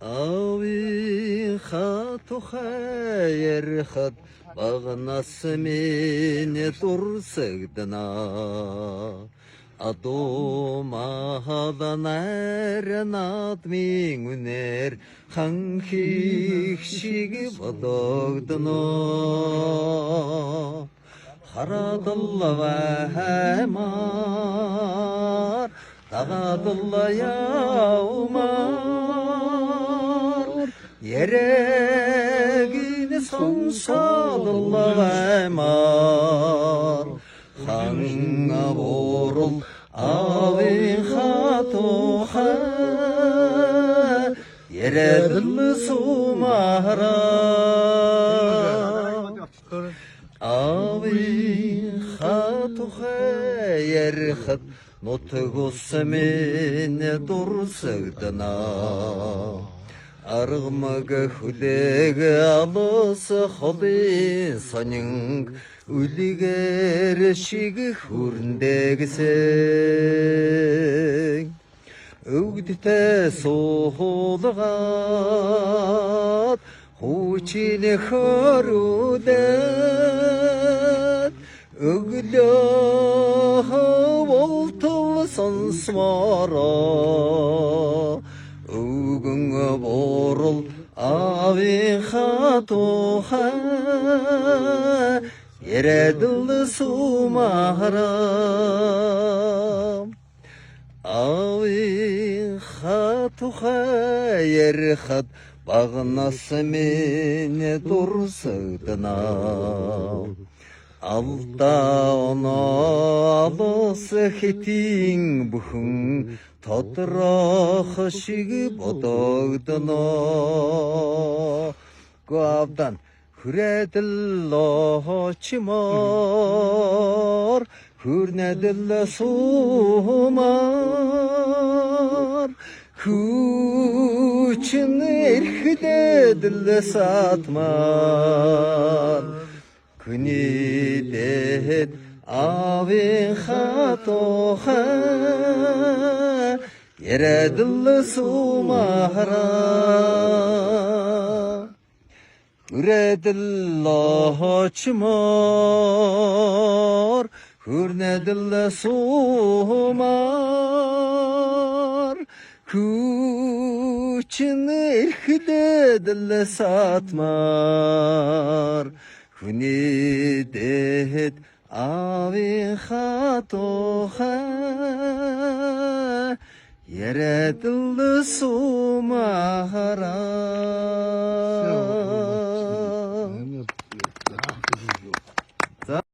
Ави хату хайр-хат бағнасы мене тұрсығдына. Адомадан әрін админ үнер қанқиқшігі бұдығдына. Харадылла вәмар, тағадылла яумар, ерегіні сонсадылла вәмар. Хаңа борыл ави хатуха, ереділі сумара. Ави хатуха ерхат, нотығысы мене дұрсығдына. Арғмығы хүлегі алысы құды саның, үлігер шегі хүріндегісің. Өгдіті соғылығат, хучіне хүрудет. Өглі болтыл сансмара. Өгіңі борыл ави хатуха, ереділі сумара. Ави хатуха ерхат, бағнасы мене дұрсығдына. Алта оны алысы хетің бүхін, татырақы шегі бұдығдына. Қабдан хүрәділі чимар, хүрнәділі сумар. Күчін әрхідәділі сатмар. Күнедет ави хатуха, ереділі сумара. Күреділі чымар, күрнеділі сумар. Күчін әрхідәділі сатмар. Күнедет ави хатуха, ереділі сумара.